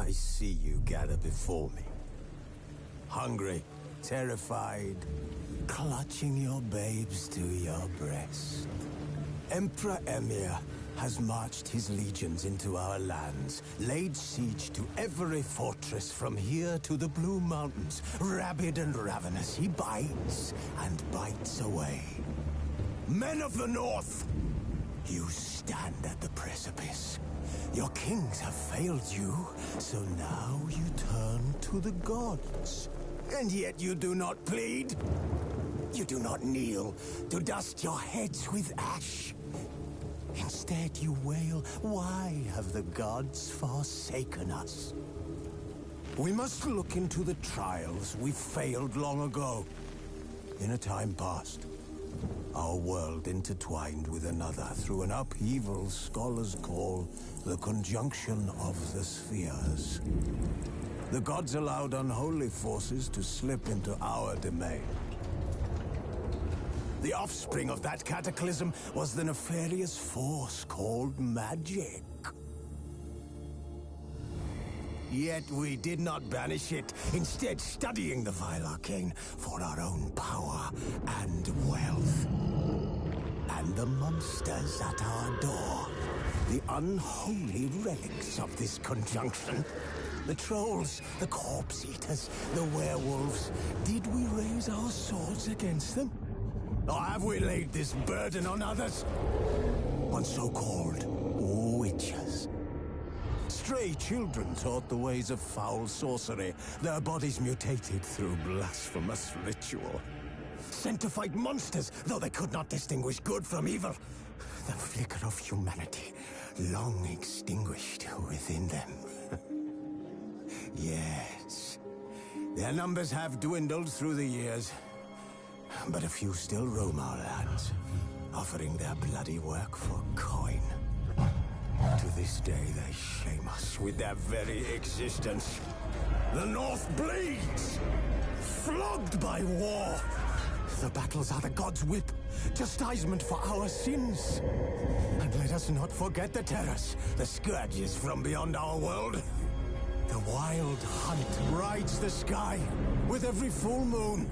I see you gather before me. Hungry, terrified, clutching your babes to your breast. Emperor Emir has marched his legions into our lands, laid siege to every fortress from here to the Blue Mountains. Rabid and ravenous, he bites and bites away. Men of the North, you stand at the precipice. Your kings have failed you, so now you turn to the gods. And yet you do not plead. You do not kneel to dust your heads with ash. Instead you wail, why have the gods forsaken us? We must look into the trials we failed long ago. In a time past, our world intertwined with another through an upheaval scholars call the conjunction of the spheres. The gods allowed unholy forces to slip into our domain. The offspring of that cataclysm was the nefarious force called magic. Yet we did not banish it, instead studying the vile arcane for our own power and wealth. And the monsters at our door, the unholy relics of this conjunction. The trolls, the corpse eaters, the werewolves. Did we raise our swords against them? Or have we laid this burden on others? On so-called witches. Stray children taught the ways of foul sorcery, their bodies mutated through blasphemous ritual. Sent to fight monsters, though they could not distinguish good from evil. The flicker of humanity, long extinguished within them. Yes, their numbers have dwindled through the years. But a few still roam our lands, offering their bloody work for coin. To this day, they shame us with their very existence. The North bleeds, flogged by war. The battles are the gods' whip, chastisement for our sins. And let us not forget the terrors, the scourges from beyond our world. The wild hunt rides the sky with every full moon.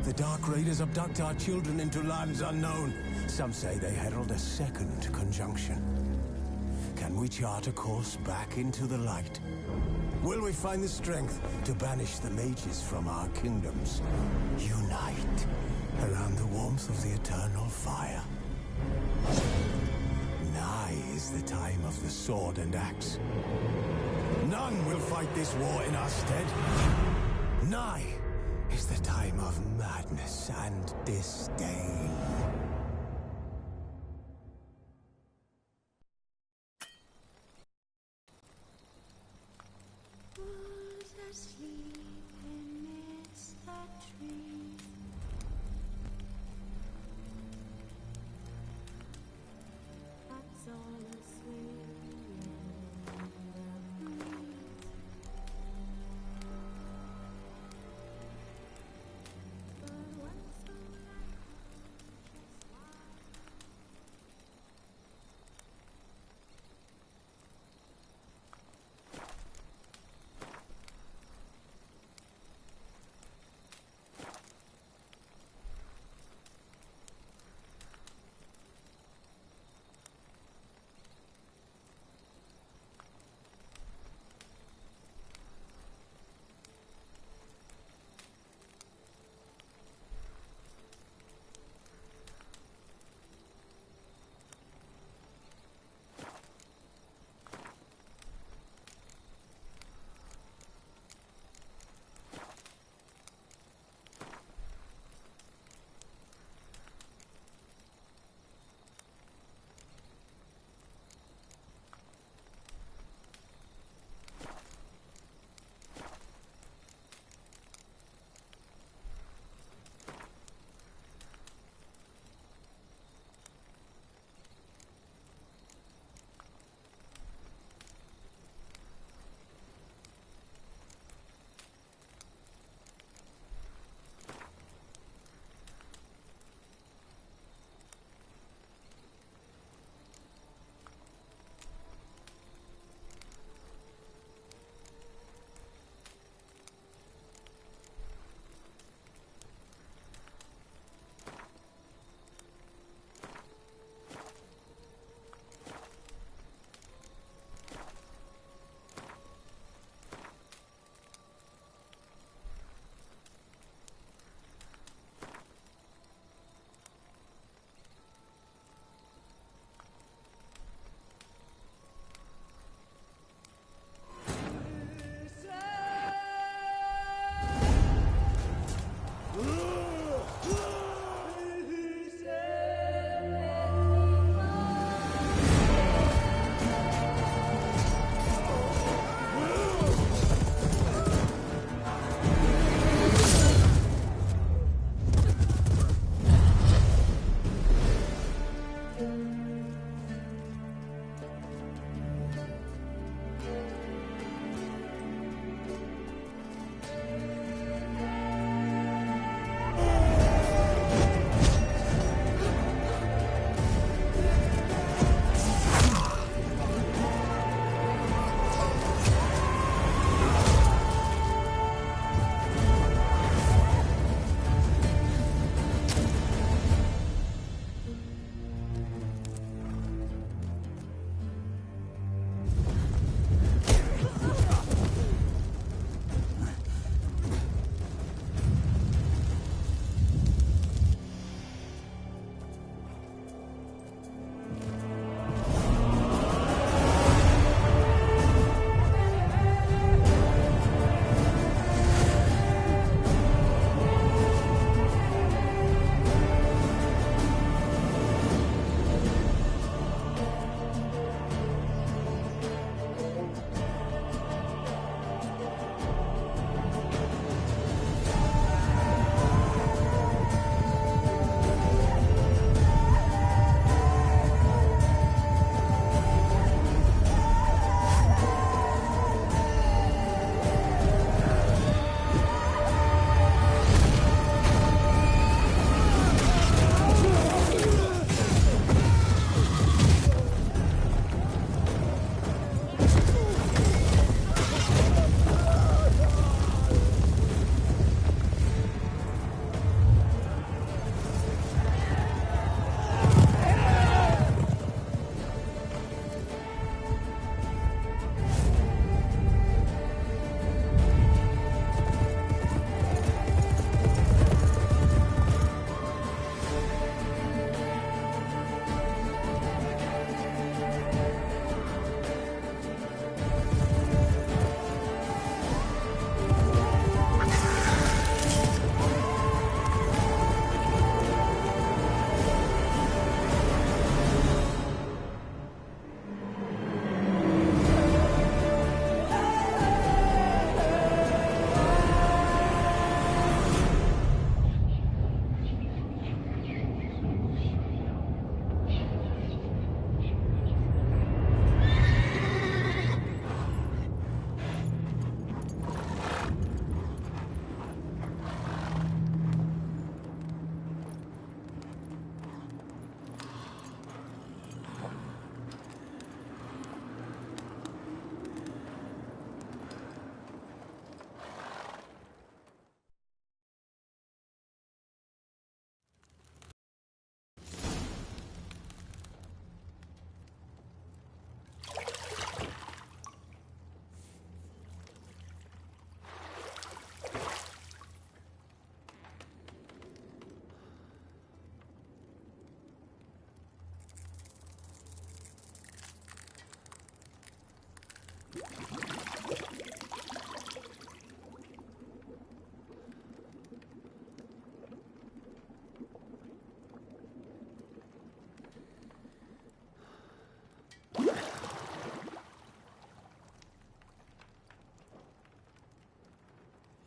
The Dark Raiders abduct our children into lands unknown. Some say they herald a second conjunction. Can we chart a course back into the light? Will we find the strength to banish the mages from our kingdoms? Unite around the warmth of the eternal fire. Nigh is the time of the sword and axe. None will fight this war in our stead. Nigh is the time of madness and disdain. Who's asleep amidst the trees? That's all asleep in the breeze.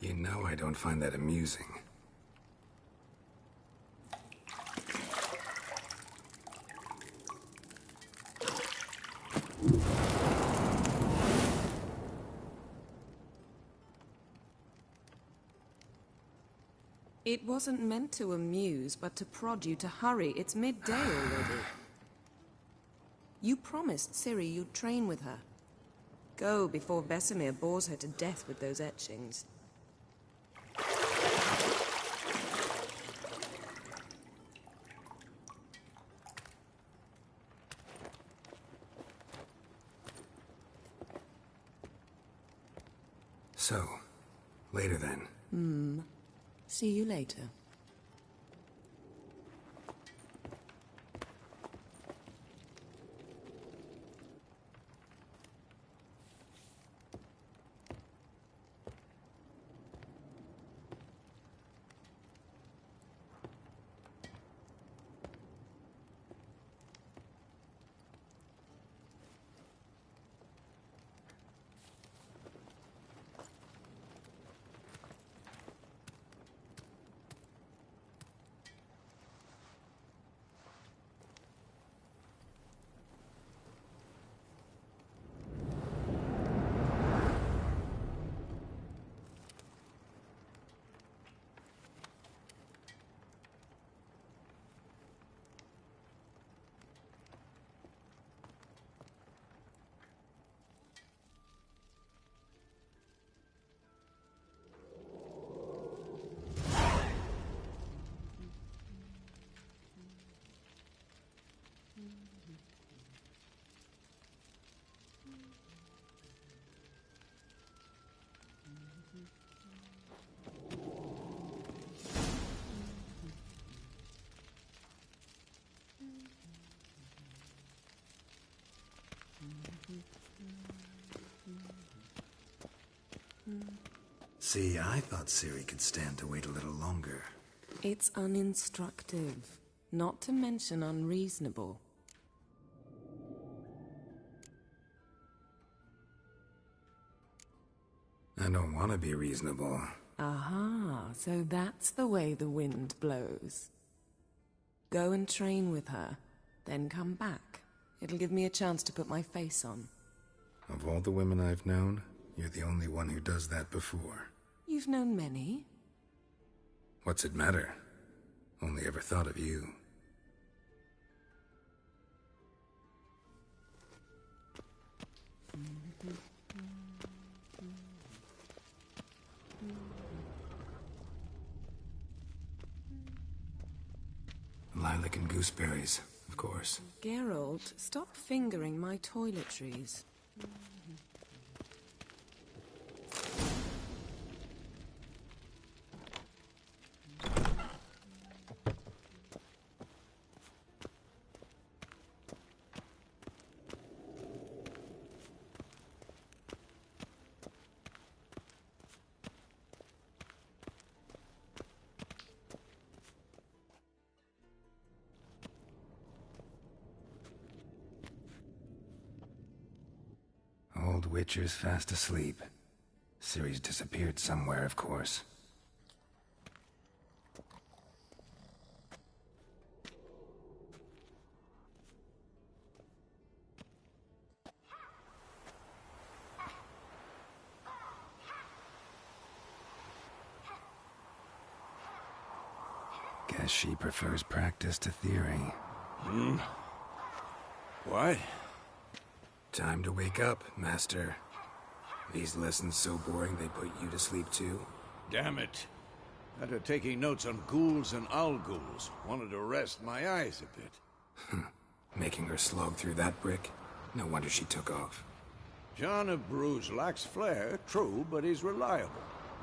You know I don't find that amusing. It wasn't meant to amuse, but to prod you to hurry. It's midday already. You promised Ciri you'd train with her. Go before Vesemir bores her to death with those etchings. So, later then. See you later. See, I thought Ciri could stand to wait a little longer. It's uninstructive, not to mention unreasonable. I don't want to be reasonable. Aha, so that's the way the wind blows. Go and train with her, then come back. It'll give me a chance to put my face on. Of all the women I've known, you're the only one who does that before. You've known many. What's it matter? Only ever thought of you. Lilac and gooseberries, of course. Geralt, stop fingering my toiletries. Old Witcher's fast asleep. Ciri's disappeared somewhere, of course. Guess she prefers practice to theory. What? Time to wake up, Master. These lessons so boring they put you to sleep too? Damn it. After taking notes on ghouls and algunos, wanted to rest my eyes a bit. Making her slog through that brick? No wonder she took off. John of Bruges lacks flair, true, but he's reliable.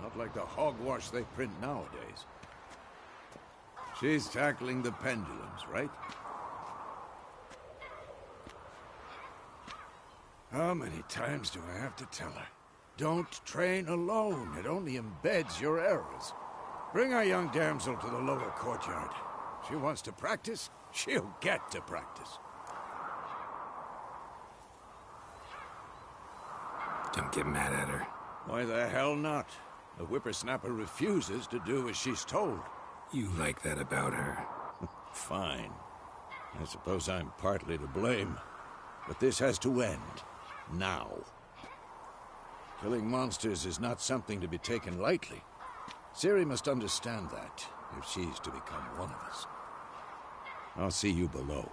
Not like the hogwash they print nowadays. She's tackling the pendulums, right? How many times do I have to tell her? Don't train alone. It only embeds your errors. Bring our young damsel to the lower courtyard. She wants to practice, she'll get to practice. Don't get mad at her. Why the hell not? The whippersnapper refuses to do as she's told. You like that about her? Fine. I suppose I'm partly to blame. But this has to end. Now. Killing monsters is not something to be taken lightly. Ciri must understand that, if she's to become one of us. I'll see you below.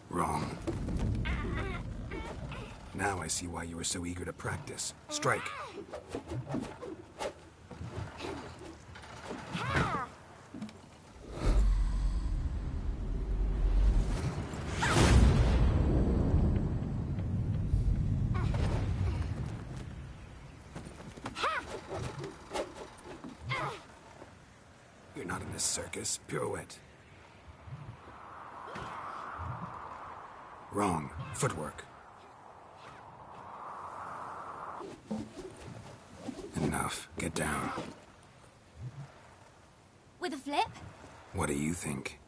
Wrong. Now I see why you were so eager to practice. Strike. You're not in this circus. Pirouette. Wrong. Footwork. Enough. Get down. With a flip? What do you think?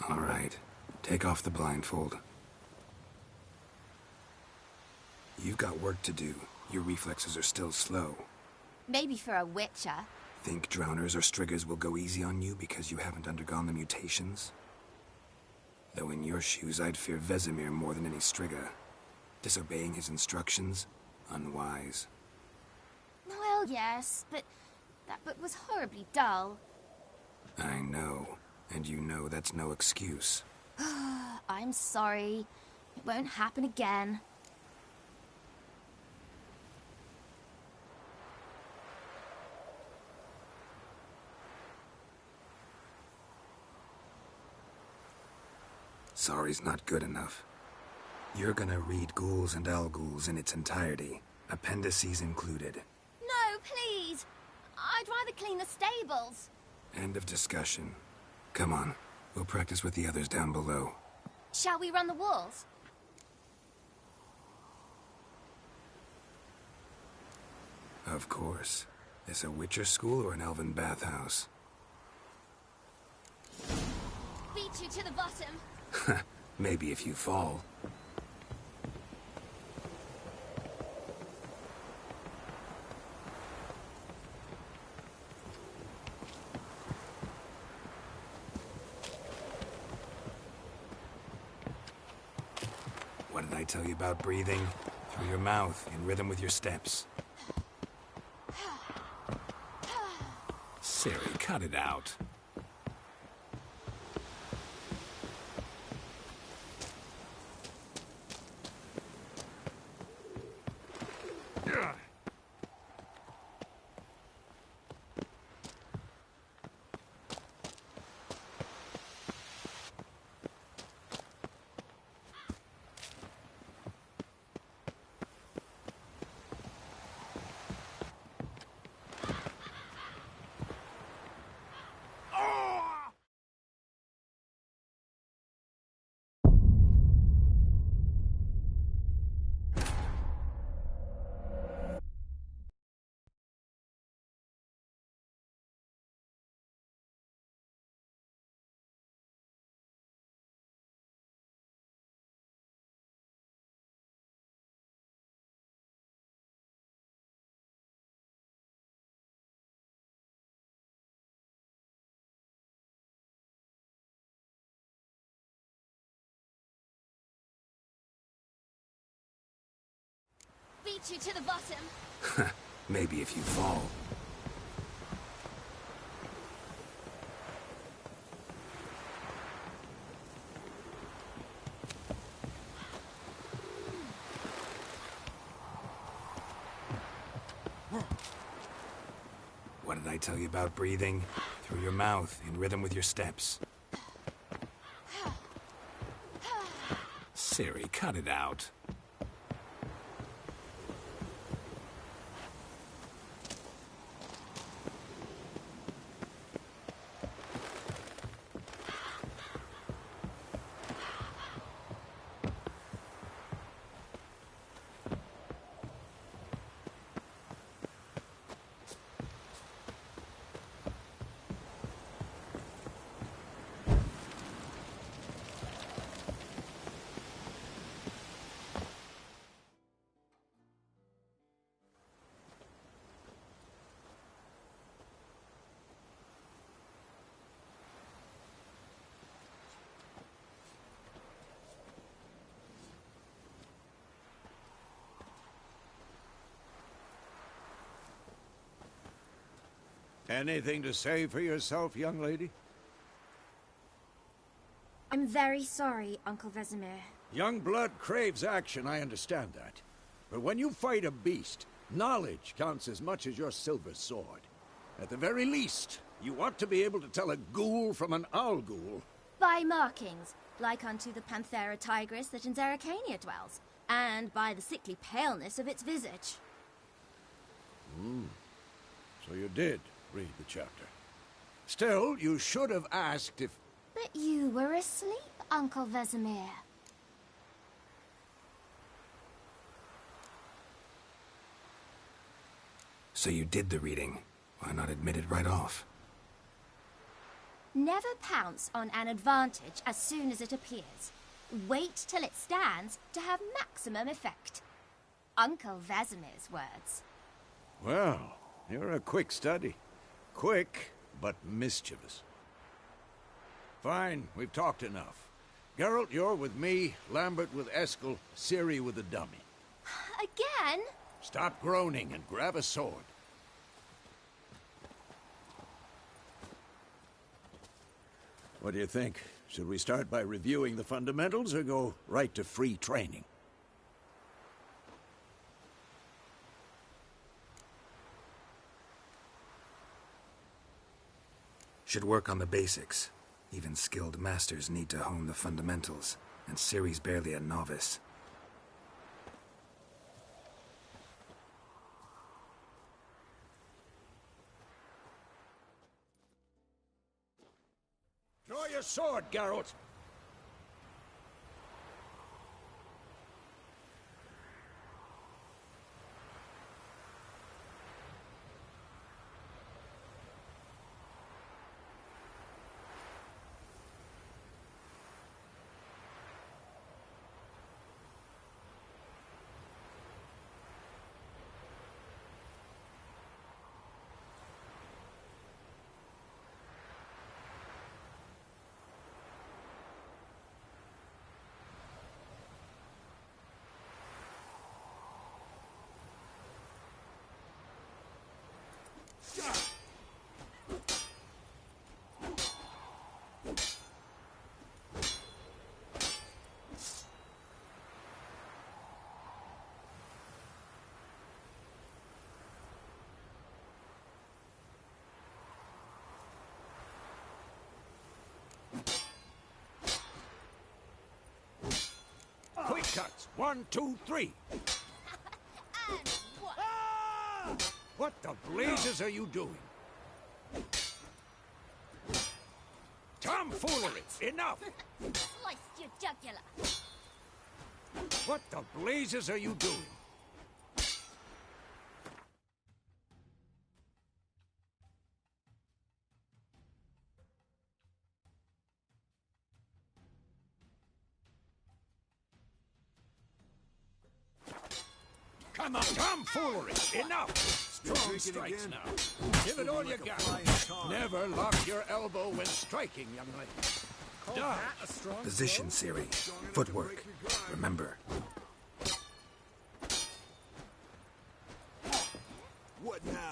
All right. Take off the blindfold. You've got work to do. Your reflexes are still slow. Maybe for a witcher. Think drowners or striggers will go easy on you because you haven't undergone the mutations? Though in your shoes, I'd fear Vesemir more than any strigger. Disobeying his instructions? Unwise. Well, yes, but that book was horribly dull. I know. And you know that's no excuse. I'm sorry. It won't happen again. Sorry's not good enough. You're gonna read Ghouls and Alguls in its entirety, appendices included. No, please! I'd rather clean the stables. End of discussion. Come on, we'll practice with the others down below. Shall we run the walls? Of course. This a Witcher school or an elven bathhouse? Beat you to the bottom. Maybe if you fall. What did I tell you about breathing? Through your mouth, in rhythm with your steps. Ciri, cut it out. Beat you to the bottom. Maybe if you fall. What did I tell you about breathing? Through your mouth, in rhythm with your steps. Ciri, cut it out. Anything to say for yourself, young lady? I'm very sorry, Uncle Vesemir. Young blood craves action, I understand that. But when you fight a beast, knowledge counts as much as your silver sword. At the very least, you ought to be able to tell a ghoul from an owl ghoul. By markings, like unto the Panthera tigris that in Zeracania dwells, and by the sickly paleness of its visage. So you did read the chapter. Still, you should have asked if... But you were asleep, Uncle Vesemir. So you did the reading. Why not admit it right off? Never pounce on an advantage as soon as it appears. Wait till it stands to have maximum effect. Uncle Vesemir's words. Well, you're a quick study. Quick, but mischievous. Fine, we've talked enough. Geralt, you're with me, Lambert with Eskel, Ciri with the dummy. Again? Stop groaning and grab a sword. What do you think? Should we start by reviewing the fundamentals or go right to free training? Should work on the basics. Even skilled masters need to hone the fundamentals, and Ciri's barely a novice. Draw your sword, Geralt! Quick cuts! 1, 2, 3! And what? What the blazes are you doing? Tomfoolery! Enough! Sliced your jugular. What the blazes are you doing? Come on, tomfoolery! Enough! Strong strikes now. Give it all you got. Never lock your elbow when striking, young lady. Dodge. Position, Ciri. Footwork. Remember. What now?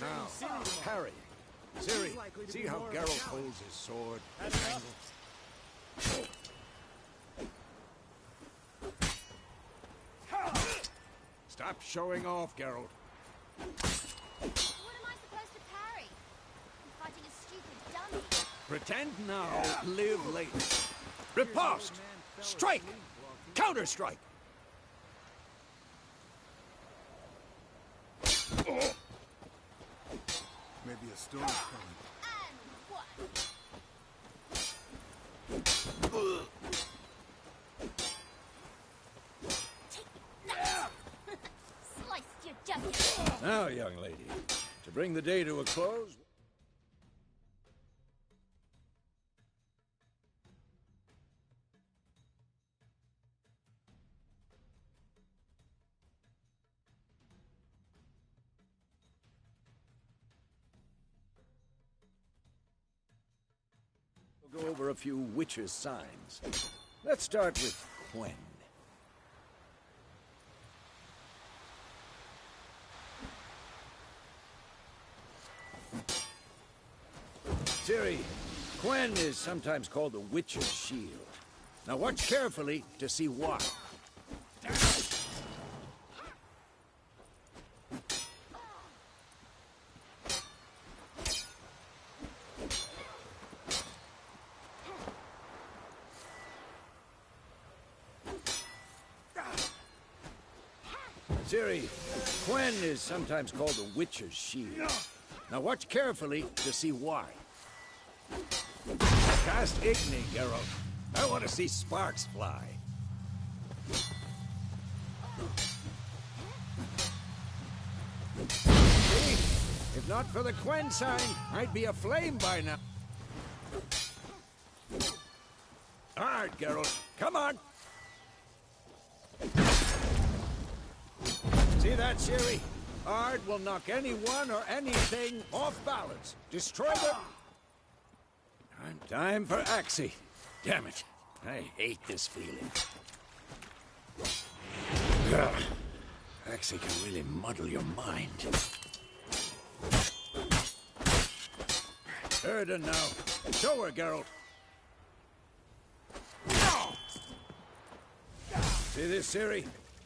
Now, parry. Ciri, see how Geralt holds his sword at an angle? Stop showing off, Geralt. What am I supposed to parry? I'm fighting a stupid dummy. Pretend now, live later. Riposte! Strike! Counter-strike! Maybe a storm's coming. And what? Take that! Sliced your jugular. Now, young lady, to bring the day to a close... Go over a few witches' signs. Let's start with Gwen. Ciri, Gwen is sometimes called the Witch's Shield. Now watch carefully to see why. Ciri, Gwen is sometimes called the Witch's Shield. Now watch carefully to see why. Cast Igni, Geralt. I want to see sparks fly. See? If not for the Gwen sign, I'd be aflame by now. All right, Geralt. Come on. See that, Ciri? Ard will knock anyone or anything off balance. Destroy them. Time for Axie. Damn it. I hate this feeling. Ugh. Axie can really muddle your mind. Erden now. Show her, Geralt. See this, Ciri?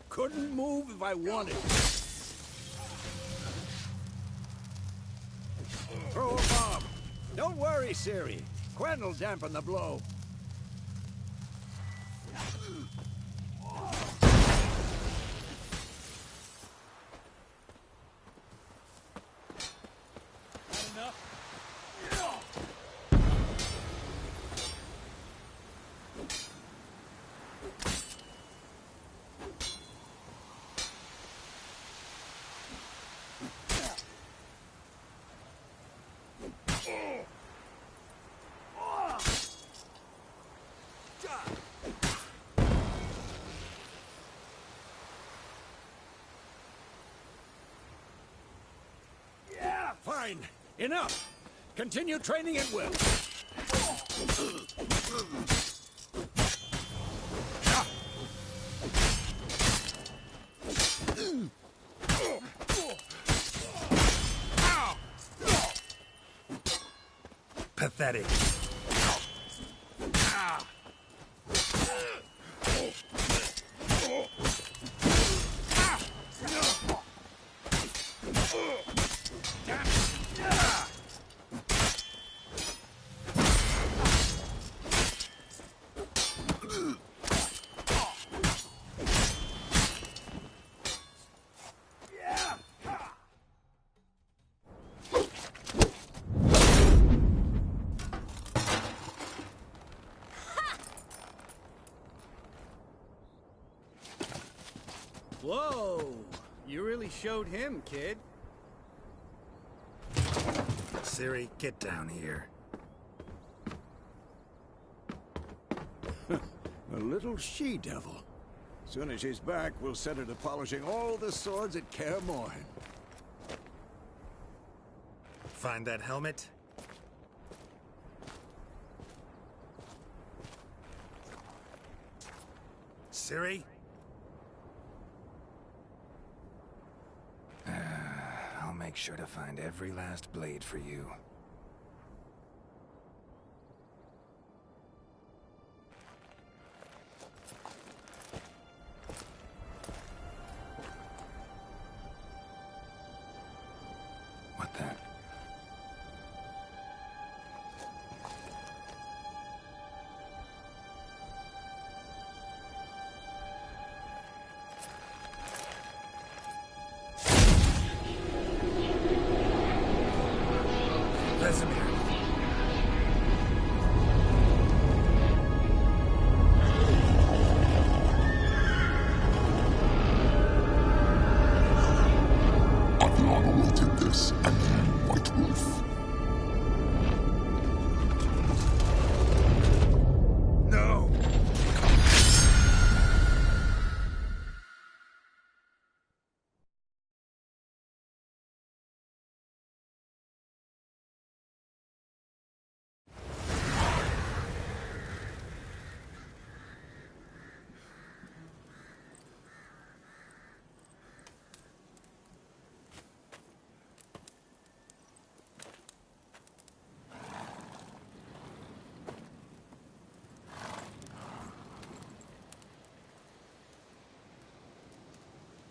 Couldn't move if I wanted. Throw a bomb. Don't worry, Ciri. Gwen will dampen the blow. Fine. Enough. Continue training at will. Pathetic. Whoa! You really showed him, kid. Ciri, get down here. A little she-devil. Soon as she's back, we'll set her to polishing all the swords at Kaer Morhen. Find that helmet? Ciri? I'll make sure to find every last blade for you. What the?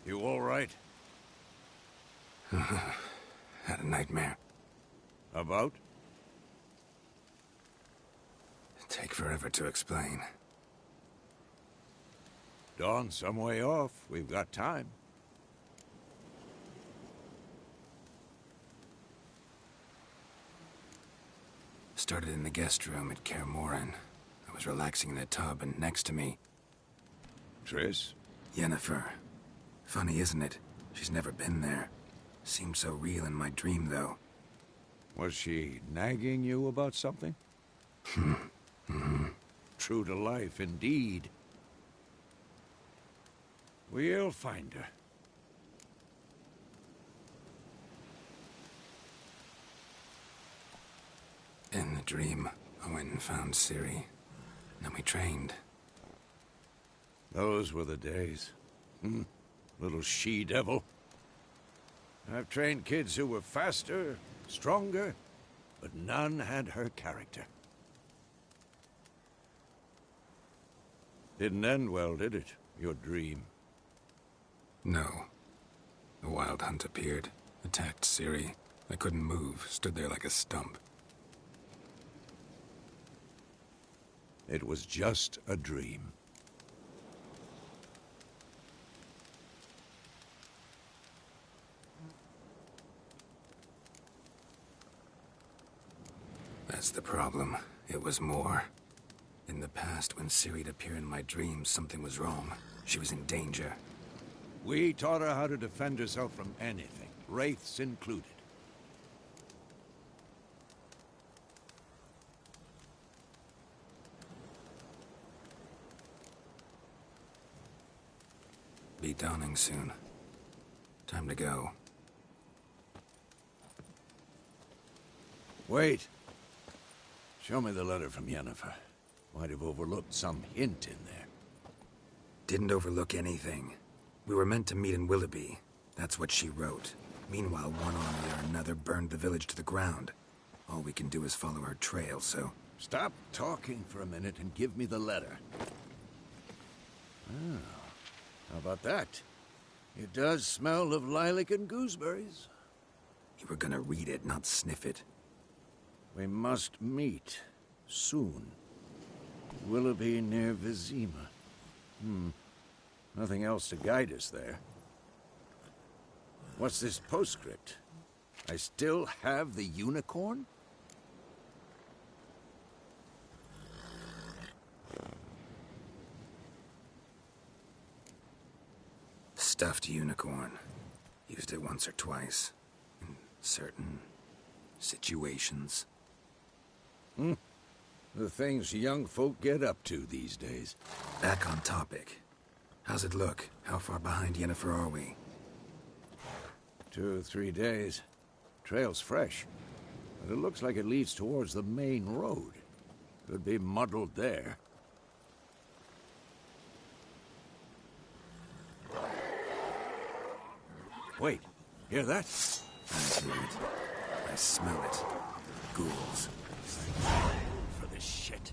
You all right? Had a nightmare. About? Take forever to explain. Dawn's some way off. We've got time. Started in the guest room at Kaer Morhen. I was relaxing in a tub, and next to me... Triss? Yennefer. Funny, isn't it? She's never been there. Seemed so real in my dream, though. Was she nagging you about something? True to life, indeed. We'll find her. In the dream, I went and found Ciri. Then we trained. Those were the days. Little she-devil. I've trained kids who were faster, stronger, but none had her character. Didn't end well, did it? Your dream? No. The Wild Hunt appeared, attacked Ciri. I couldn't move, stood there like a stump. It was just a dream. That's the problem. It was more. In the past, when Ciri'd appear in my dreams, something was wrong. She was in danger. We taught her how to defend herself from anything, wraiths included. Be dawning soon. Time to go. Wait. Show me the letter from Yennefer. Might have overlooked some hint in there. Didn't overlook anything. We were meant to meet in Willoughby. That's what she wrote. Meanwhile, one army or another burned the village to the ground. All we can do is follow her trail, so... Stop talking for a minute and give me the letter. Oh, how about that? It does smell of lilac and gooseberries. You were gonna read it, not sniff it. We must meet. Soon. Willoughby near Vizima. Nothing else to guide us there. What's this postscript? I still have the unicorn? Stuffed unicorn. Used it once or twice. In certain... situations. The things young folk get up to these days. Back on topic. How's it look? How far behind Yennefer are we? 2 or 3 days. Trail's fresh. But it looks like it leads towards the main road. Could be muddled there. Wait, hear that? I hear it. I smell it. Ghouls. For this shit.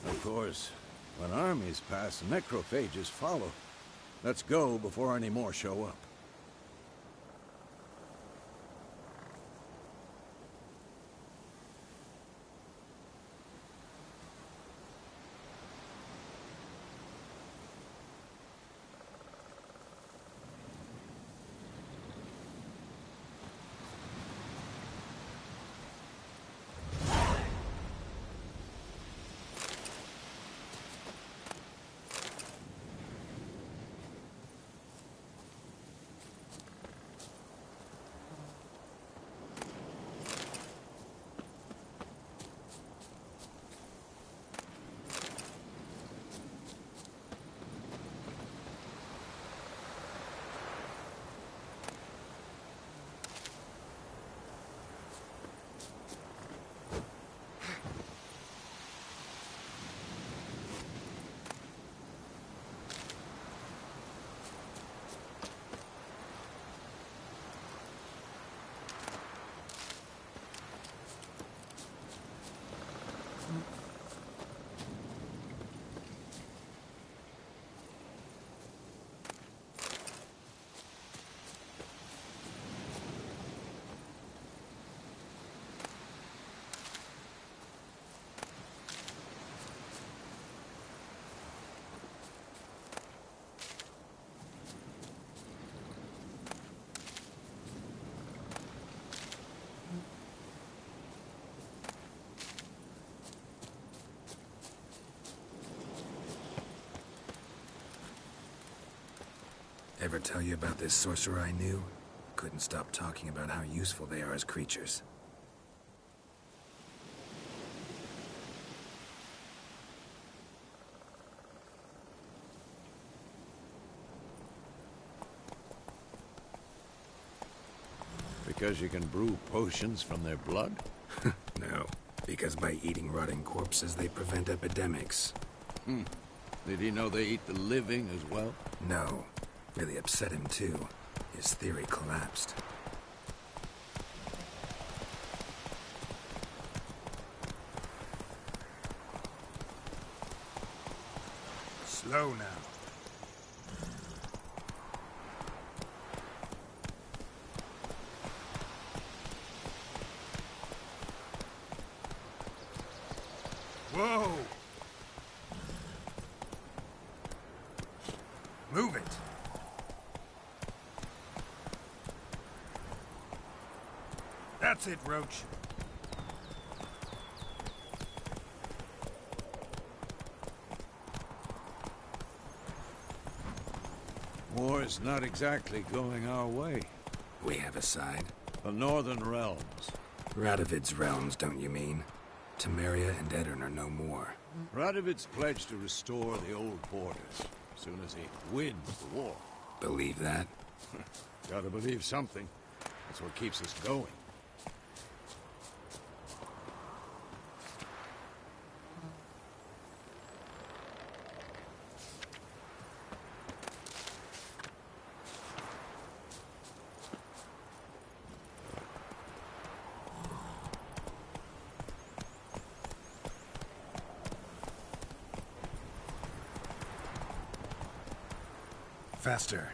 Of course, when armies pass, necrophages follow. Let's go before any more show up. Ever tell you about this sorcerer I knew? Couldn't stop talking about how useful they are as creatures. Because you can brew potions from their blood? No, because by eating rotting corpses, they prevent epidemics. Did he know they eat the living as well? No. Really upset him, too. His theory collapsed. Slow now. Whoa! Move it! That's it, Roach. War's not exactly going our way. We have a side. The Northern Realms. Radovid's realms, don't you mean? Temeria and Edirn are no more. Radovid's pledged to restore the old borders, as soon as he wins the war. Believe that? Gotta believe something. That's what keeps us going. Faster.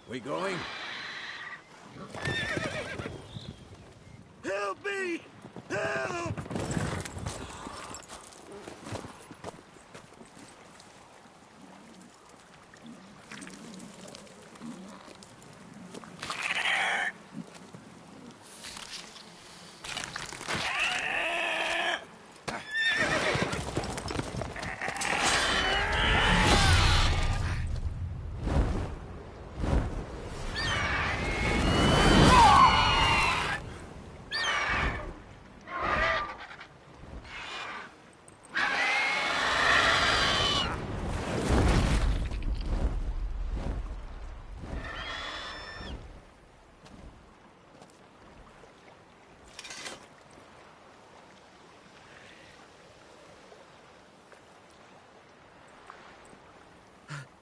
We going? Help me! Help!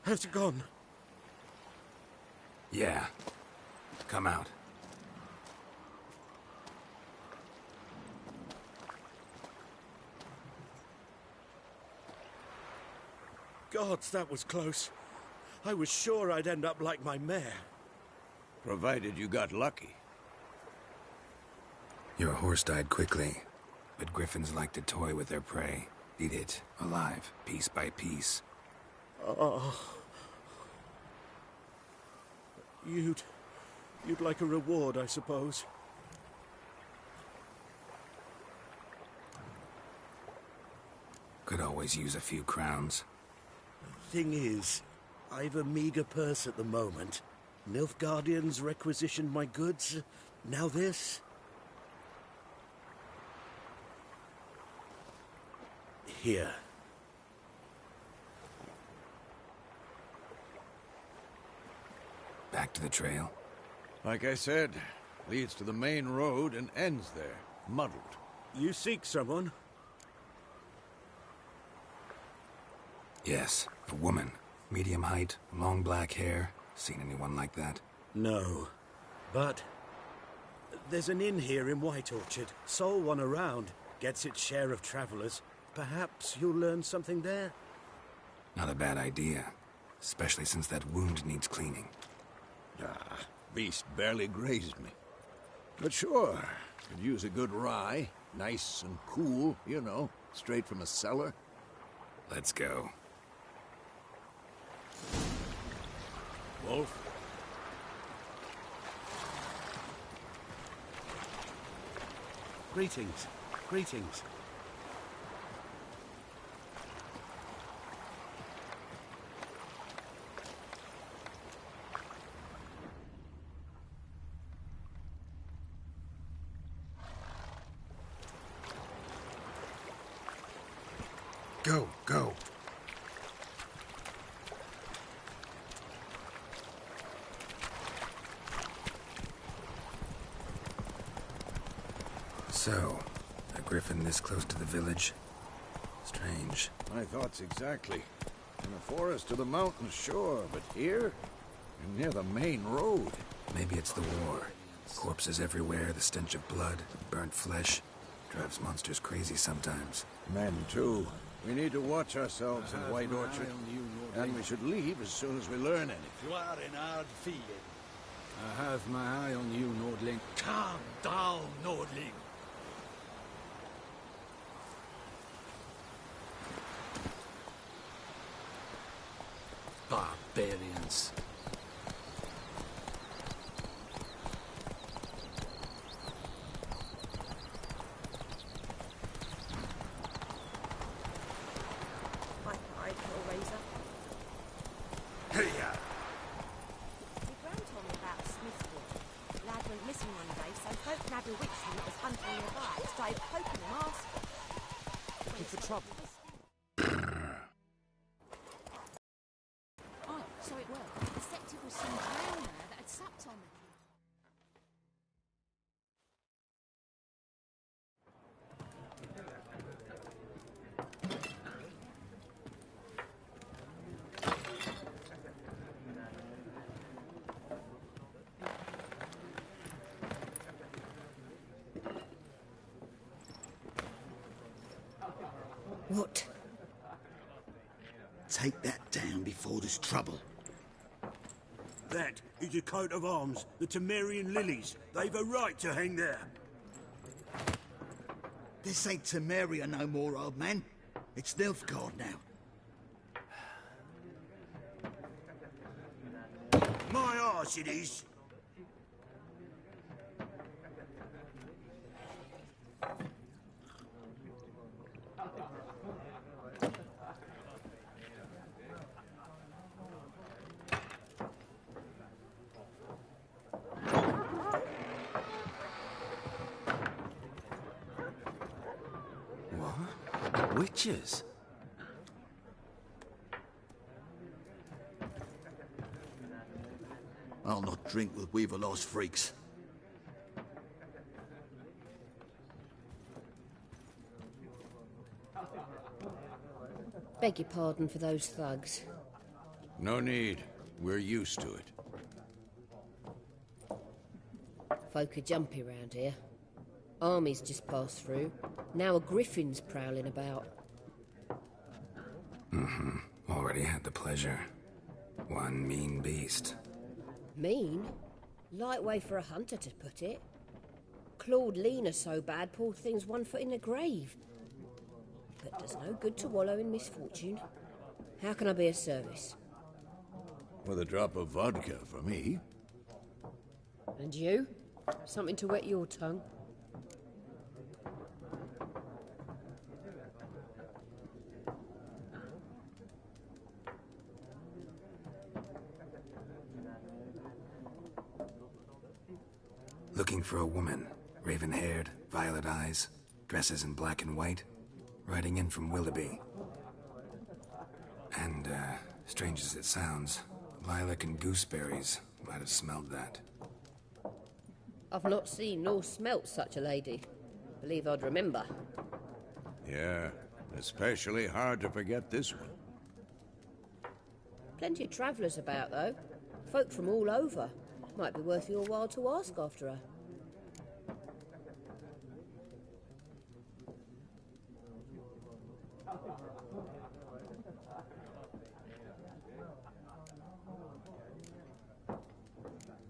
Has it gone? Yeah. Come out. Gods, that was close. I was sure I'd end up like my mare. Provided you got lucky. Your horse died quickly, but griffins like to toy with their prey. Eat it, alive, piece by piece. You'd like a reward, I suppose. Could always use a few crowns. Thing is, I've a meager purse at the moment. Nilfgaardians requisitioned my goods. Now this. Here. Back to the trail. Like I said, leads to the main road and ends there, muddled. You seek someone? Yes, a woman. Medium height, long black hair. Seen anyone like that? No. But there's an inn here in White Orchard. Sole one around. Gets its share of travelers. Perhaps you'll learn something there? Not a bad idea. Especially since that wound needs cleaning. Beast barely grazed me. But sure, could use a good rye. Nice and cool, you know, straight from a cellar. Let's go. Wolf? Greetings. Greetings. Go, go. So, a griffin this close to the village? Strange. My thoughts exactly. In the forest or the mountains, sure, but here? Near the main road. Maybe it's the war. Corpses everywhere, the stench of blood, burnt flesh. Drives monsters crazy sometimes. Men, too. We need to watch ourselves in White Orchard. And we should leave as soon as we learn anything. You are in hard field. I have my eye on you, Nordling. Calm down, Nordling. Barbarians. Hi, Hellraiser. Hey-ya! My gran told me about Smithwood. Lad went missing one day, so folk nabbed a witch that was hunting nearby. Started poking him, asking. Looking for trouble. Oh, so it was. The deceptive was some drowner that had supped on the kid. What? Take that down before there's trouble. That is a coat of arms, the Temerian lilies. They've a right to hang there. This ain't Temeria no more, old man. It's Nilfgaard now. My arse it is. What? Witches? I'll not drink with Weaverlost freaks. Beg your pardon for those thugs. No need. We're used to it. Folk are jumpy round here. Armies just passed through. Now a griffin's prowling about. Already had the pleasure. One mean beast. Mean? Light way for a hunter to put it. Clawed Lena so bad, poor thing's 1 foot in the grave. But does no good to wallow in misfortune. How can I be of service? With a drop of vodka for me. And you? Something to wet your tongue? Looking for a woman. Raven-haired, violet eyes, dresses in black and white. Riding in from Willoughby. And, strange as it sounds, lilac and gooseberries might have smelled that. I've not seen nor smelt such a lady. Believe I'd remember. Yeah, especially hard to forget this one. Plenty of travellers about, though. Folk from all over. Might be worth your while to ask after her.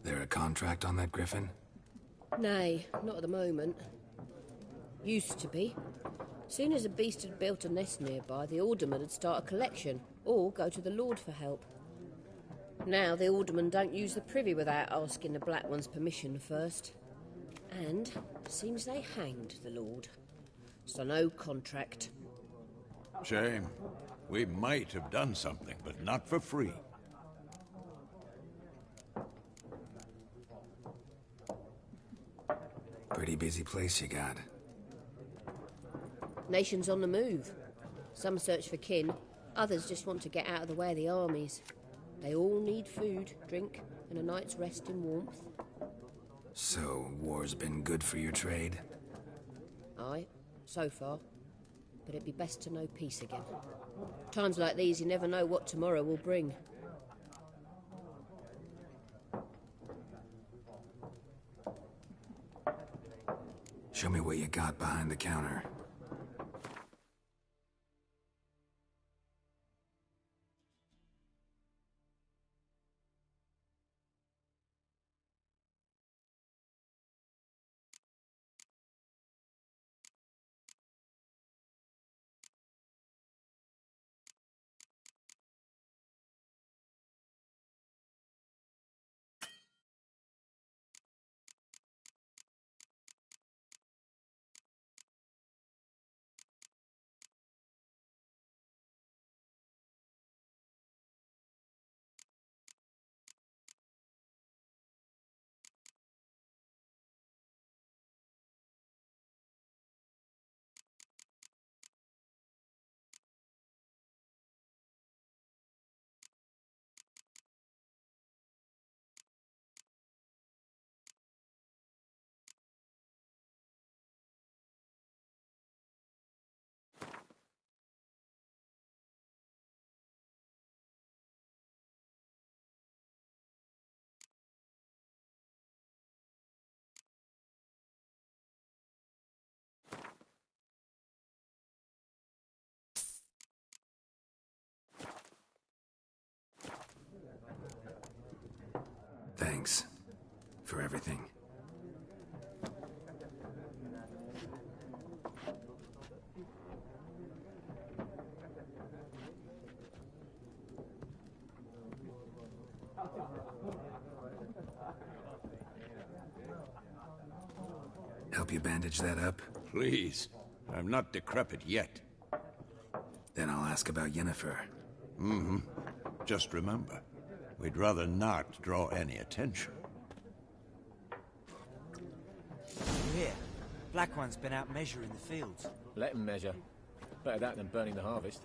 There a contract on that griffin? Nay, not at the moment. Used to be. Soon as a beast had built a nest nearby, the alderman would start a collection, or go to the Lord for help. Now the aldermen don't use the privy without asking the Black One's permission first. And seems they hanged the Lord. So no contract. Shame. We might have done something, but not for free. Pretty busy place you got. Nations on the move. Some search for kin, others just want to get out of the way of the armies. They all need food, drink, and a night's rest in warmth. So, war's been good for your trade? Aye, so far. But it'd be best to know peace again. Times like these, you never know what tomorrow will bring. Show me what you got behind the counter. Thanks for everything. Help you bandage that up? Please. I'm not decrepit yet. Then I'll ask about Yennefer. Mm-hmm. Just remember, we'd rather not draw any attention. Here, Black One's been out measuring the fields. Let him measure. Better that than burning the harvest.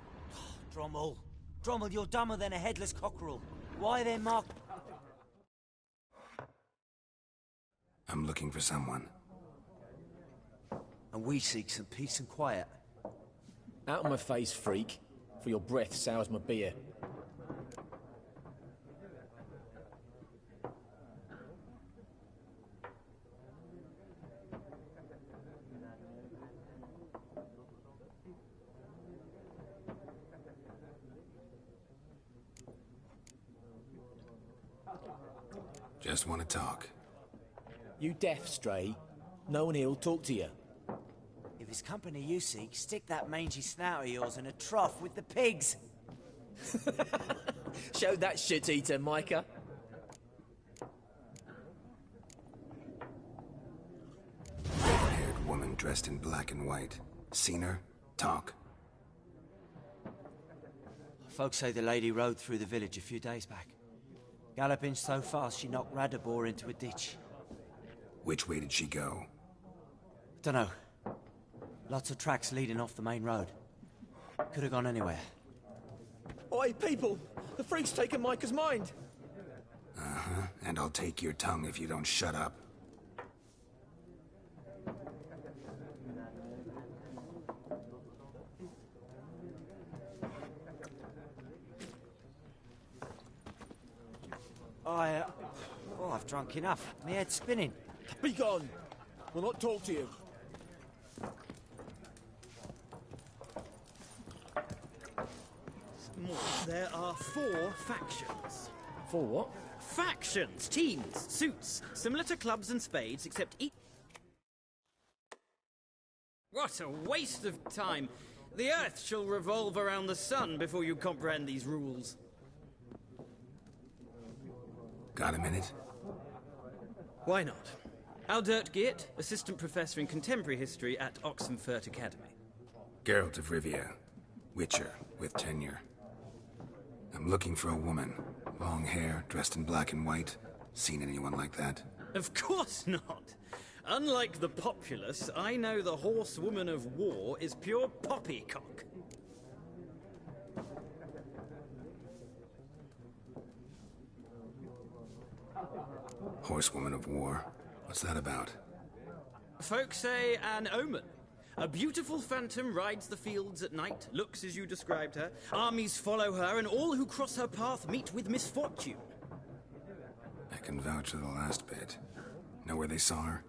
Drommel. Drommel, you're dumber than a headless cockerel. Why then, Mark? I'm looking for someone. And we seek some peace and quiet. Out of my face, freak. For your breath sours my beer. Just want to talk. You deaf, Stray? No one here'll talk to you. If it's company you seek, stick that mangy snout of yours in a trough with the pigs. Show that shit-eater, Micah. Red-haired woman dressed in black and white. Seen her? Talk. Folks say the lady rode through the village a few days back. Galloping so fast she knocked Radabor into a ditch. Which way did she go? Dunno. Lots of tracks leading off the main road. Could have gone anywhere. Oi, people! The freak's taken Micah's mind! Uh-huh. And I'll take your tongue if you don't shut up. I've drunk enough. My head's spinning. Be gone! We'll not talk to you. There are 4 factions. 4 what? Factions! Teams! Suits! Similar to clubs and spades, except each... What a waste of time. The Earth shall revolve around the sun before you comprehend these rules. Got a minute? Why not? Aldert Geert, Assistant Professor in Contemporary History at Oxenfurt Academy. Geralt of Rivia, Witcher, with tenure. I'm looking for a woman. Long hair, dressed in black and white. Seen anyone like that? Of course not. Unlike the populace, I know the horsewoman of war is pure poppycock. Horsewoman of war? What's that about? Folk say an omen. A beautiful phantom rides the fields at night, looks as you described her. Armies follow her, and all who cross her path meet with misfortune. I can vouch for the last bit. Know where they saw her?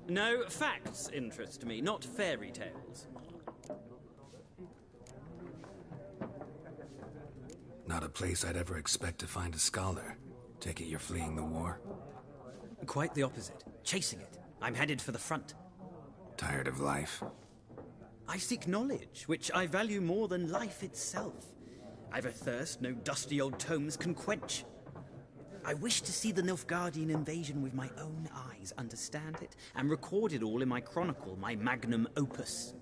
No, facts interest me, not fairy tales. Not a place I'd ever expect to find a scholar. Take it you're fleeing the war? Quite the opposite. Chasing it. I'm headed for the front. Tired of life? I seek knowledge, which I value more than life itself. I've a thirst no dusty old tomes can quench. I wish to see the Nilfgaardian invasion with my own eyes, understand it, and record it all in my chronicle, my magnum opus.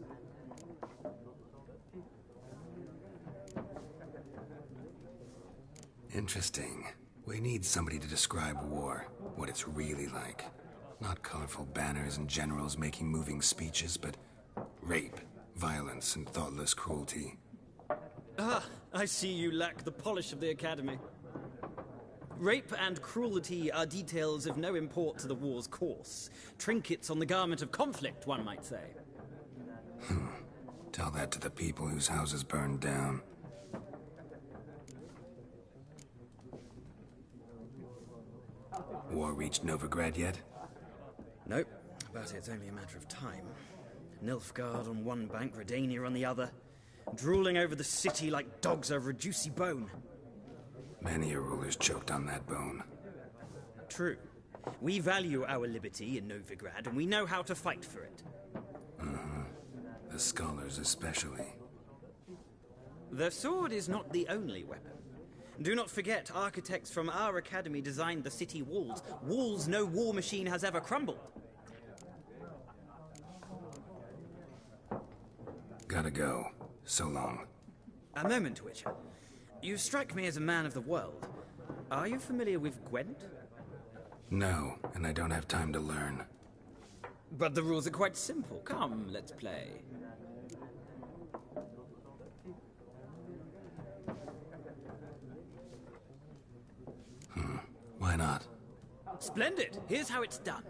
Interesting. We need somebody to describe war, what it's really like. Not colorful banners and generals making moving speeches, but rape, violence, and thoughtless cruelty. Ah, I see you lack the polish of the Academy. Rape and cruelty are details of no import to the war's course. Trinkets on the garment of conflict, one might say. Tell that to the people whose houses burned down. War reached Novigrad yet? Nope, but it's only a matter of time. Nilfgaard on one bank, Redania on the other, drooling over the city like dogs over a juicy bone. Many a ruler's choked on that bone. True. We value our liberty in Novigrad, and we know how to fight for it. The scholars especially. The sword is not the only weapon. Do not forget, architects from our academy designed the city walls. Walls no war machine has ever crumbled. Gotta go. So long. A moment, Witcher. You strike me as a man of the world. Are you familiar with Gwent? No, and I don't have time to learn. But the rules are quite simple. Come, let's play. Why not? Splendid! Here's how it's done.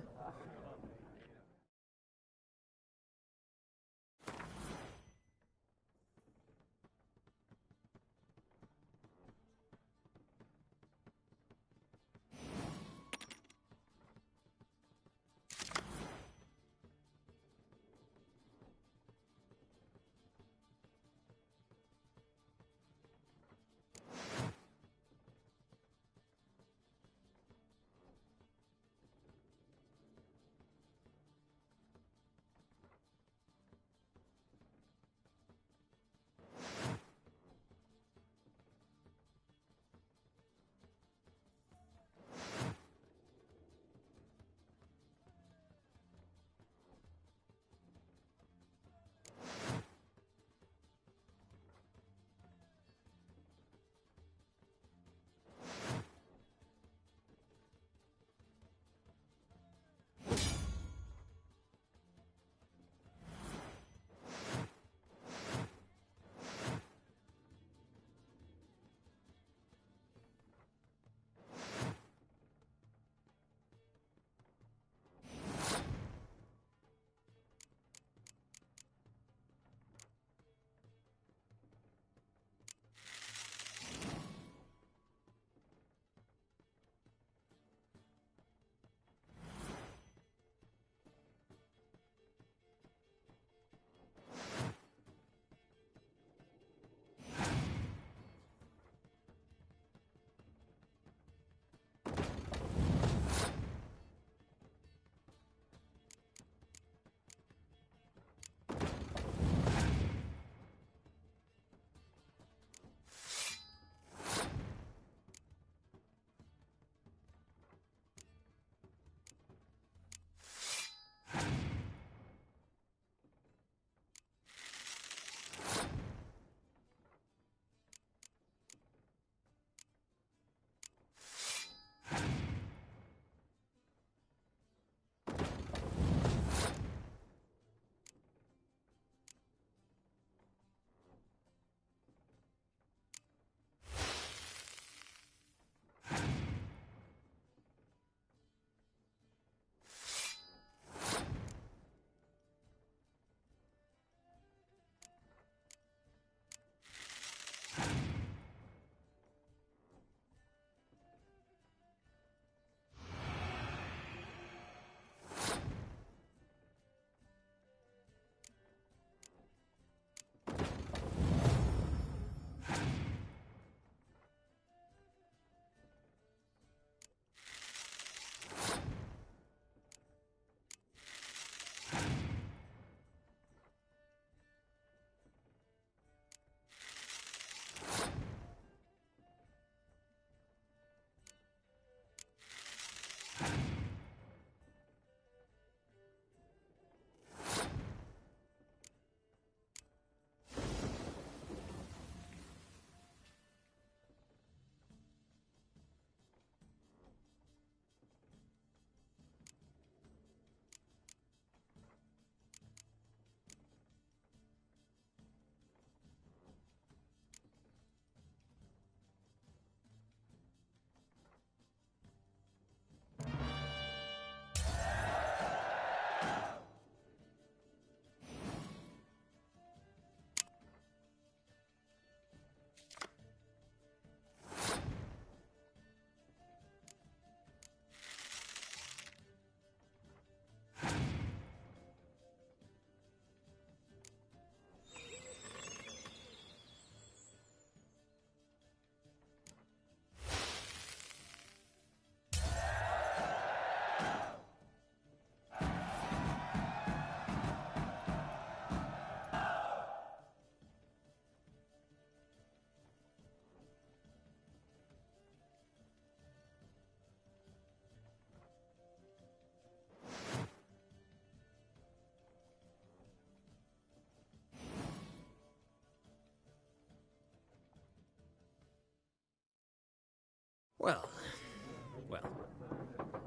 Well,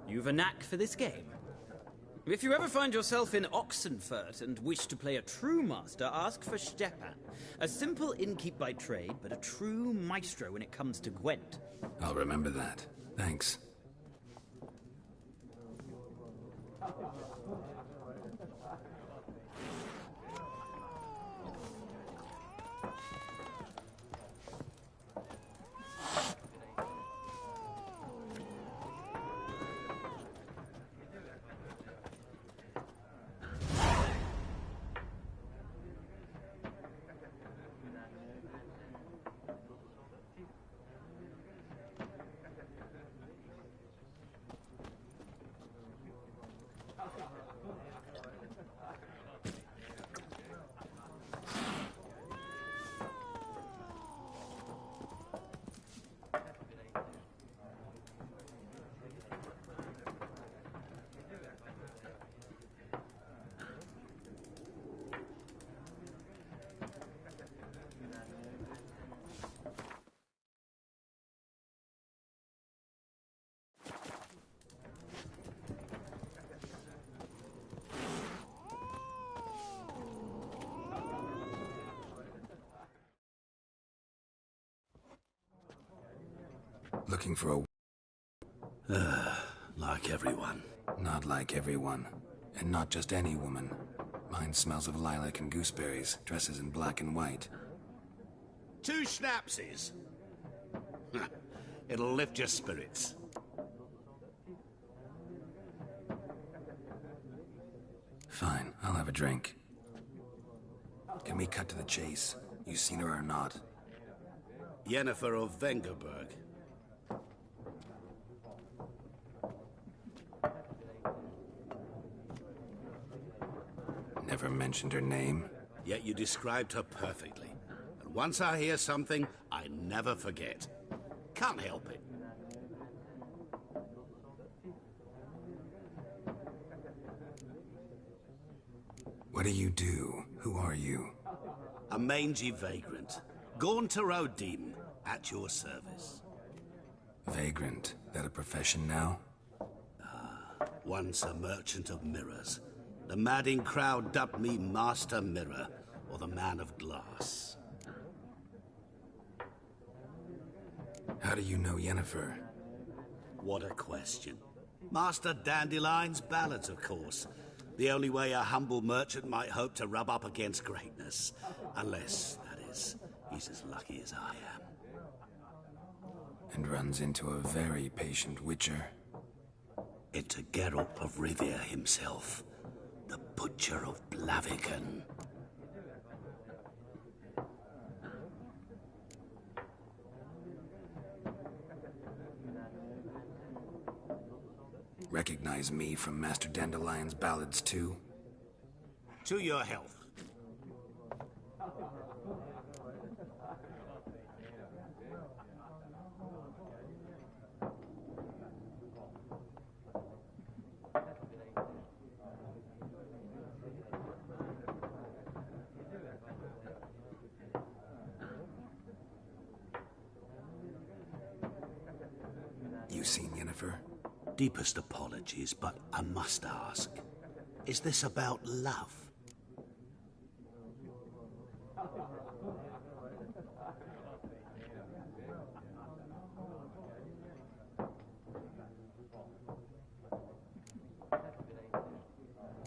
you've a knack for this game. If you ever find yourself in Oxenfurt and wish to play a true master, ask for Stepan. A simple innkeep by trade, but a true maestro when it comes to Gwent. I'll remember that. Thanks. Looking for a... like everyone. Not like everyone. And not just any woman. Mine smells of lilac and gooseberries, dresses in black and white. 2 schnapsies. It'll lift your spirits. Fine, I'll have a drink. Can we cut to the chase? You seen her or not? Yennefer of Vengerberg. Never mentioned her name. Yet you described her perfectly. And once I hear something, I never forget. Can't help it. What do you do? Who are you? A mangy vagrant. Gone to Rodim, at your service. Vagrant. That a profession now? Once a merchant of mirrors. The madding crowd dubbed me Master Mirror, or the Man of Glass. How do you know Yennefer? What a question. Master Dandelion's ballads, of course. The only way a humble merchant might hope to rub up against greatness. Unless, that is, he's as lucky as I am. And runs into a very patient witcher. Into Geralt of Rivia himself. The Butcher of Blaviken. Recognize me from Master Dandelion's ballads too? To your health. You seen Yennefer? Deepest apologies, but I must ask. Is this about love?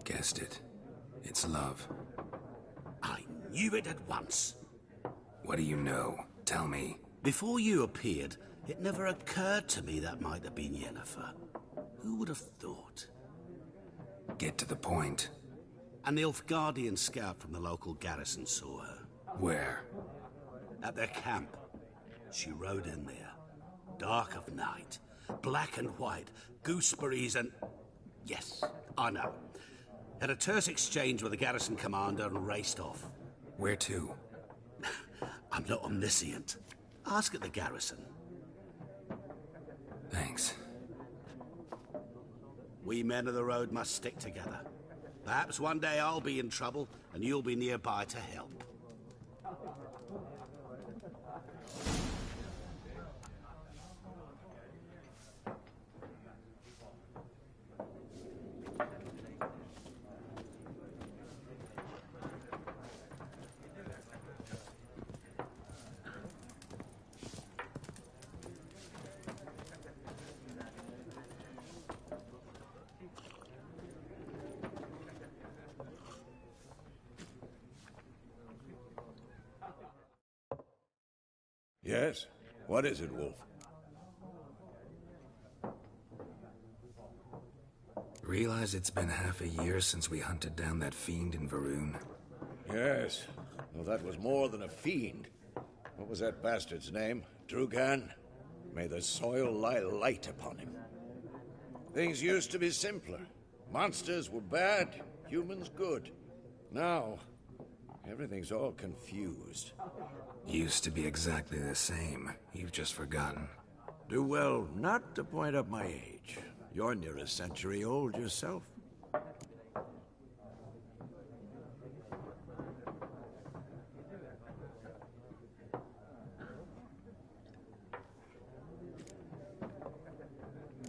Guessed it. It's love. I knew it at once. What do you know? Tell me. Before you appeared, it never occurred to me that might have been Yennefer. Who would have thought? Get to the point. An Nilfgaardian scout from the local garrison saw her. Where? At their camp. She rode in there. Dark of night. Black and white. Gooseberries and... Yes, I know. Had a terse exchange with the garrison commander and raced off. Where to? I'm not omniscient. Ask at the garrison. Thanks. We men of the road must stick together. Perhaps one day I'll be in trouble, and you'll be nearby to help. Yes? What is it, Wolf? Realize it's been half a year since we hunted down that fiend in Varun? Yes. Well, that was more than a fiend. What was that bastard's name? Drugan? May the soil lie light upon him. Things used to be simpler. Monsters were bad, humans good. Now, everything's all confused. Used to be exactly the same. You've just forgotten. Do well not to point up my age. You're near a century old yourself.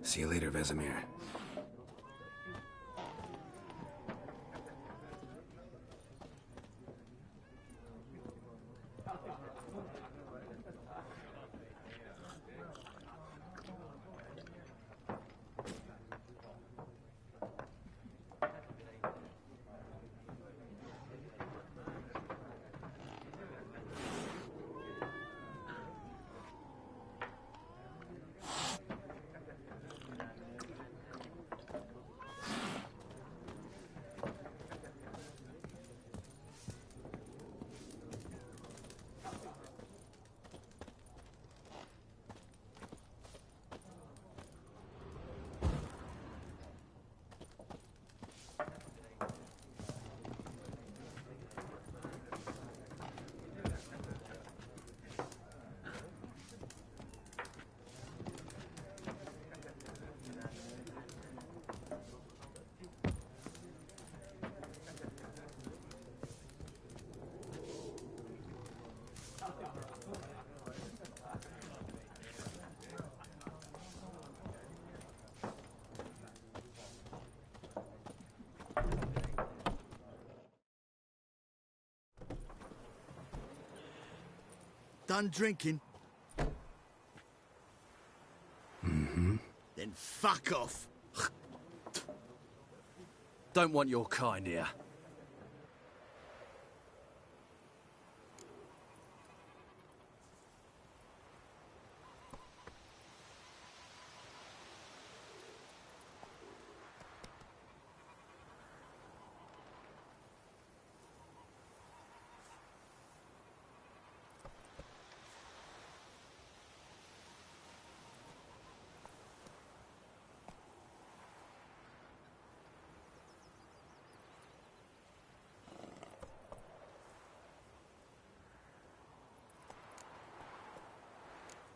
See you later, Vesemir. Done drinking? Mm-hmm. Then fuck off. Don't want your kind here.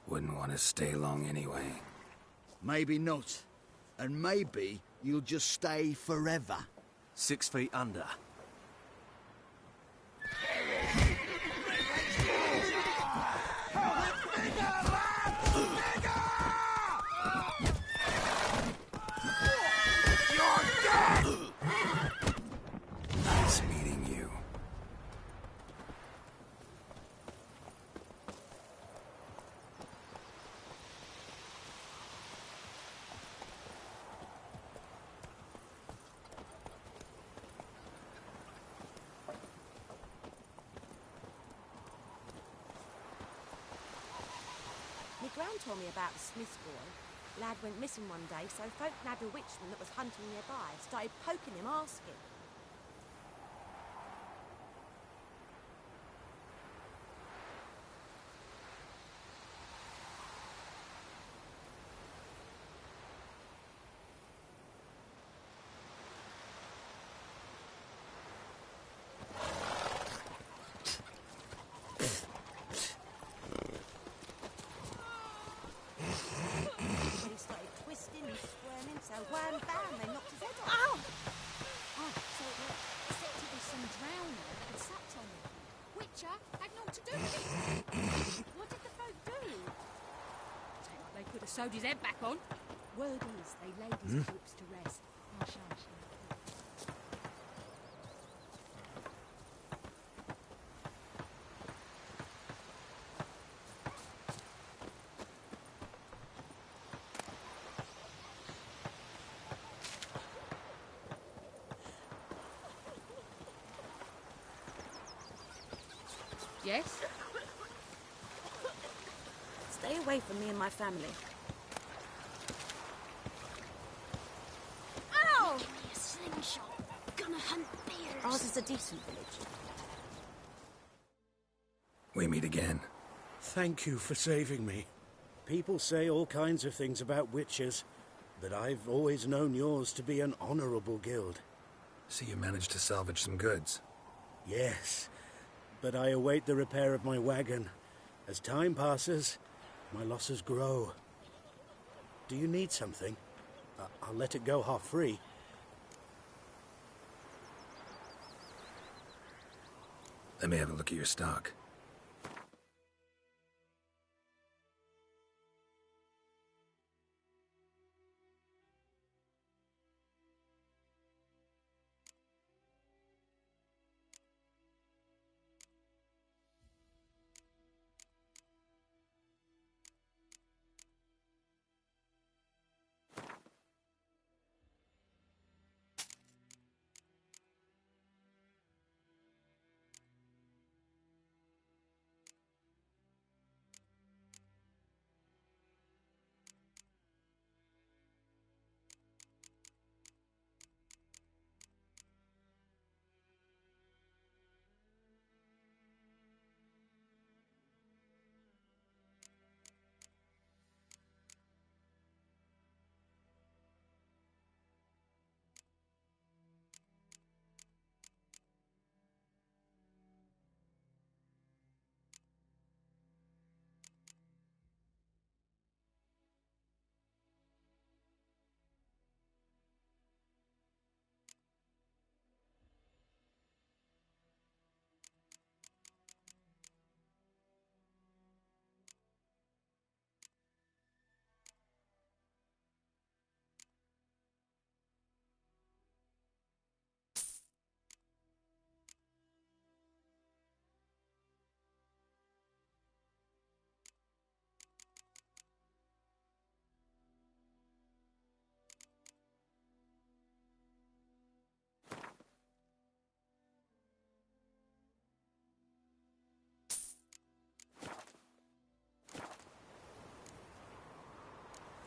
Wouldn't want to stay long anyway. Maybe not. And maybe you'll just stay forever. 6 feet under. Nice meeting you. My gran told me about the Smith's boy. Lad went missing one day, so folk nabbed a witchman that was hunting nearby. Started poking him, asking. He started twisting and squirming, so wham bam, they knocked his head off. Oh! Oh, so it said to be some drowner that had sat on him. Witcher had naught to do with it. What did the folk do? Say like they could have sewed his head back on. Word is, they laid his corpse to rest. Hush, hush. Yes? Stay away from me and my family. Ow! Give me a slingshot. Gonna hunt bears. Ours is a decent village. We meet again. Thank you for saving me. People say all kinds of things about witches, but I've always known yours to be an honorable guild. So you managed to salvage some goods? Yes, but I await the repair of my wagon. As time passes, my losses grow. Do you need something? I'll let it go half-free. Let me have a look at your stock.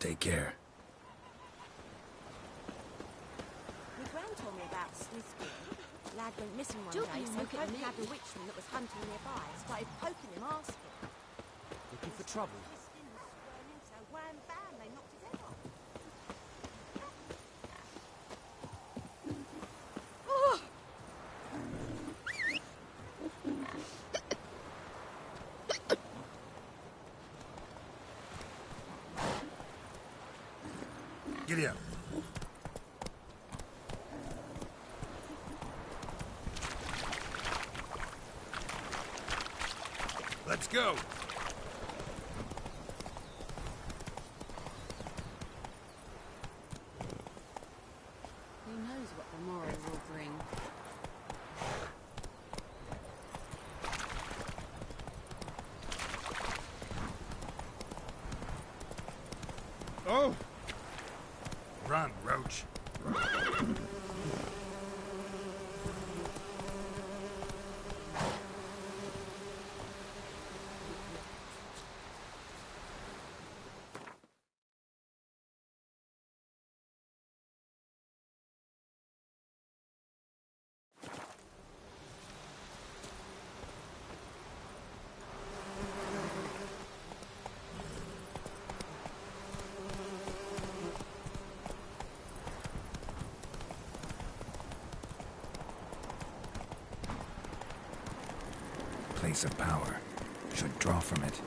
Take care. My gran told me about Smith's. Lad went missing one Don't day, you so look at Pope me. had a witchman that was hunting nearby. Started poking him, asking. Looking for trouble? So wham bam, they knocked his head off. Oh! Giddy up. Let's go. Who knows what the morrow will bring? Oh! Run, Roach. Place of power. Should draw from it.